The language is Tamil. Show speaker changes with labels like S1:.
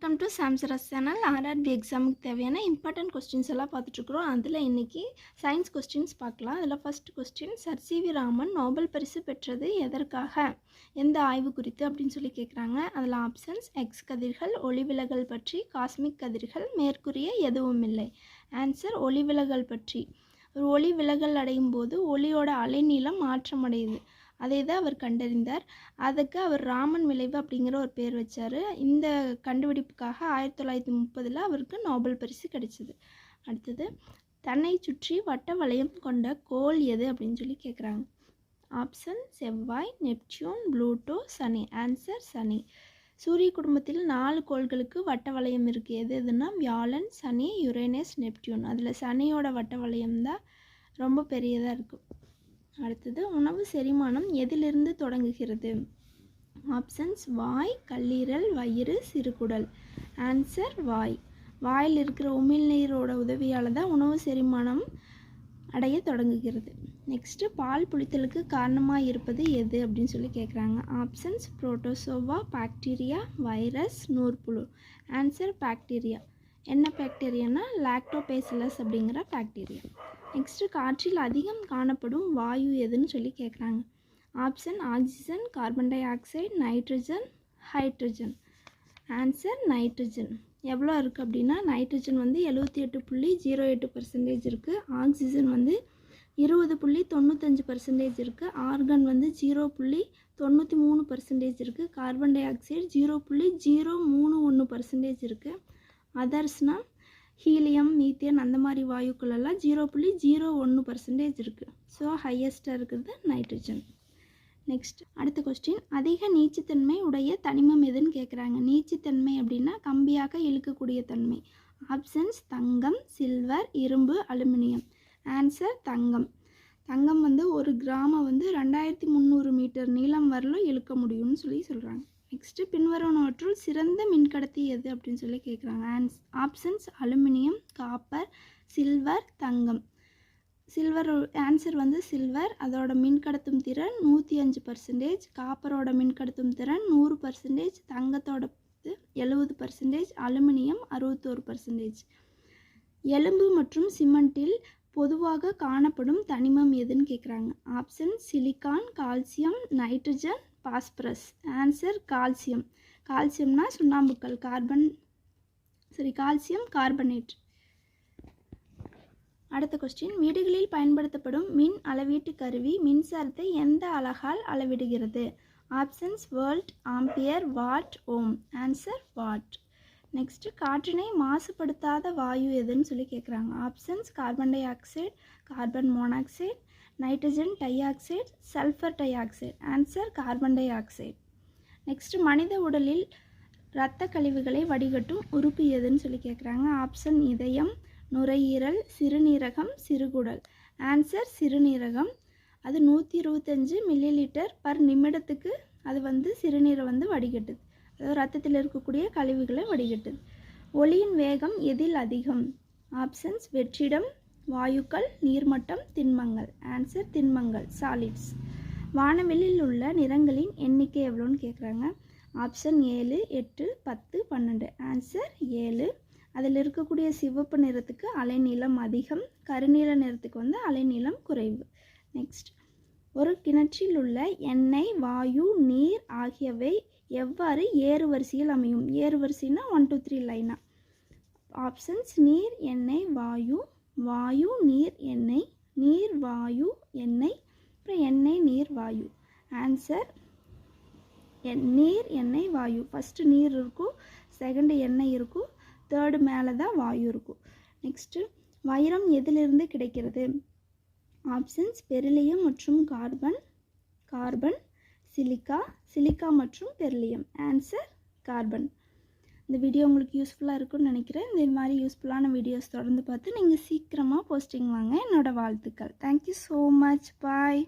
S1: வெல்கம் டு சாம்சராஸ் சேனல். ஆர்ஆர்பி எக்ஸாமுக்கு தேவையான இம்பார்ட்டன்ட் கொஸ்டின்ஸ் எல்லாம் பார்த்துட்ருக்குறோம். அதில் இன்றைக்கி சயின்ஸ் கொஸ்டின்ஸ் பார்க்கலாம். அதில் first question, sir CV. Raman Nobel பரிசு பெற்றது எதற்காக, எந்த ஆய்வு குறித்து அப்படின்னு சொல்லி கேட்குறாங்க. அதில் ஆப்ஷன்ஸ் எக்ஸ் கதிர்கள், ஒளிவிலகல் பற்றி, காஸ்மிக் கதிர்கள், மேற்கூறிய எதுவும் இல்லை. ஆன்சர் ஒளிவிலகல் பற்றி. ஒரு ஒளி விலகல் அடையும் போது ஒளியோட அலைநீளம் மாற்றமடையுது, அதை தான் அவர் கண்டறிந்தார். அதுக்கு அவர் ராமன் விளைவு அப்படிங்கிற ஒரு பேர் வச்சார். இந்த கண்டுபிடிப்புக்காக 1930 அவருக்கு நோபல் பரிசு கிடைச்சிது. அடுத்தது, தன்னை சுற்றி வட்ட வளையம் கொண்ட கோள் எது அப்படின்னு சொல்லி கேட்குறாங்க. ஆப்ஷன் செவ்வாய், நெப்டியூன், ப்ளூட்டோ, சனி. ஆன்சர் சனி. சூரிய குடும்பத்தில் 4 கோள்களுக்கு வட்ட வளையம் இருக்குது. எது எதுனா வியாழன், சனி, யுரேனஸ், நெப்டியூன். அதில் சனியோட வட்ட வளையம் தான் ரொம்ப பெரியதாக இருக்கும். அடுத்தது, உணவு செரிமானம் எதிலிருந்து தொடங்குகிறது. ஆப்ஷன்ஸ் வாய், கல்லீரல், வயிறு, சிறுகுடல். ஆன்சர் வாய். வாயில் இருக்கிற உமிழ்நீரோட உதவியால் தான் உணவு செரிமானம் அடைய தொடங்குகிறது. நெக்ஸ்ட்டு, பால் புளித்தலுக்கு காரணமாக இருப்பது எது அப்படின்னு சொல்லி கேட்குறாங்க. ஆப்ஷன்ஸ் புரோட்டோசோவா, பாக்டீரியா, வைரஸ், நூற்புழு. Answer bacteria. என்ன பாக்டீரியானா லாக்டோபேசிலஸ் அப்படிங்கிற பாக்டீரியா. நெக்ஸ்ட்டு, காற்றில் அதிகம் காணப்படும் வாயு எதுன்னு சொல்லி கேட்குறாங்க. Option oxygen, carbon dioxide, nitrogen, hydrogen. Answer nitrogen. எவ்வளோ இருக்குது அப்படின்னா, நைட்ரஜன் வந்து 78.08% இருக்குது. ஆக்சிஜன் வந்து 20.95% இருக்குது. ஆர்கன் வந்து 0.93% இருக்குது. கார்பன் டை ஆக்சைடு 0.031% இருக்குது. அதர்ஸ்னால் ஹீலியம், மீத்தேன் அந்த மாதிரி வாயுக்கள் எல்லாம் 0.01% இருக்குது. ஸோ ஹையஸ்ட்டாக இருக்கிறது நைட்ரஜன். நெக்ஸ்ட், அடுத்த கொஸ்டின், அதிக நீச்சுத்தன்மை உடைய தனிமம் எதுன்னு கேட்குறாங்க. நீச்சுத்தன்மை அப்படின்னா கம்பியாக இழுக்கக்கூடிய தன்மை. ஆப்ஷன்ஸ் தங்கம், சில்வர், இரும்பு, அலுமினியம். ஆன்சர் தங்கம். தங்கம் வந்து 1 கிராமை வந்து 2300 மீட்டர் நீளம் வரலும் இழுக்க முடியும்னு சொல்லி சொல்கிறாங்க. நெக்ஸ்ட்டு, பின்வருவனவற்றுள் சிறந்த மின்கடத்தி எது அப்படின்னு சொல்லி கேட்குறாங்க. ஆப்ஷன்ஸ் அலுமினியம், காப்பர், சில்வர், தங்கம். சில்வர் ஆன்சர் வந்து சில்வர். அதோட மின்கடத்தும் திறன் 105%. காப்பரோட மின்கடத்தும் திறன் 100%. தங்கத்தோட 70%. அலுமினியம் 61%. எலும்பு மற்றும் சிமெண்டில் பொதுவாக காணப்படும் தனிமம் எதுன்னு கேட்குறாங்க. Option silicon, calcium, nitrogen, phosphorus. Answer calcium. கால்சியம்னா சுண்ணாம்புக்கல், கால்சியம் கார்பனேட். அடுத்த கொஸ்டின், வீடுகளில் பயன்படுத்தப்படும் மின் அளவீட்டு கருவி மின்சாரத்தை எந்த அலகால் அளவிடுகிறது. Options volt, ampere, watt, ohm. Answer watt. Next, காற்றினை மாசுபடுத்தாத வாயு எதுன்னு சொல்லி கேட்குறாங்க. Options carbon dioxide, carbon monoxide, nitrogen dioxide, sulphur dioxide. Answer carbon dioxide. Next, மனித உடலில் இரத்த கழிவுகளை வடிகட்டும் உறுப்பு எதுன்னு சொல்லி கேட்குறாங்க. ஆப்ஷன் இதயம், நுரையீரல், சிறுநீரகம், சிறுகுடல். ஆன்சர் சிறுநீரகம். அது 125 மில்லிலிட்டர் பர் நிமிடத்துக்கு அது வந்து சிறுநீரை வந்து வடிகட்டுது. அதாவது ரத்தத்தில் இருக்கக்கூடிய கழிவுகளை வடிகட்டுது. ஒளியின் வேகம் எதில் அதிகம். ஆப்ஷன்ஸ் வெற்றிடம், வாயுக்கள், நீர்மட்டம், திண்மங்கள். Answer திண்மங்கள், solids. வானவெளியில் உள்ள நிறங்களின் எண்ணிக்கை எவ்வளோன்னு கேட்குறாங்க. ஆப்ஷன் 7, 8, 10, 12. ஆன்சர் 7. அதில் இருக்கக்கூடிய சிவப்பு நிறத்துக்கு அலைநீளம் அதிகம், கருநீல நிறத்துக்கு வந்து அலைநீளம் குறைவு. நெக்ஸ்ட், ஒரு கிணற்றில் உள்ள எண்ணெய், வாயு, நீர் ஆகியவை எவ்வாறு ஏறுவரிசையில் அமையும். ஏறுவரிசைனா 1 2 3 லைனா. ஆப்ஷன்ஸ் நீர், எண்ணெய், வாயு, வாயு, நீர், எண்ணெய், நீர், வாயு, எண்ணெய், அப்புறம் எண்ணெய், நீர், வாயு. ஆன்சர் நீர், எண்ணெய், வாயு. ஃபஸ்ட்டு நீர் இருக்கும், செகண்டு எண்ணெய் இருக்கும், தேர்டு மேலே தான் வாயு இருக்கும். நெக்ஸ்ட்டு, வைரம் எதிலிருந்து கிடைக்கிறது. ஆப்ஷன்ஸ் பெரிலியம் மற்றும் கார்பன், சிலிக்கா மற்றும் பெரிலியம். Answer carbon. இந்த வீடியோ உங்களுக்கு யூஸ்ஃபுல்லாக இருக்கும்னு நினைக்கிறேன். இந்த மாதிரி யூஸ்ஃபுல்லான வீடியோஸ் தொடர்ந்து பார்த்து நீங்கள் சீக்கிரமாக போஸ்டிங் வாங்க. என்னோடய வாழ்த்துக்கள். Thank you so much. பாய்.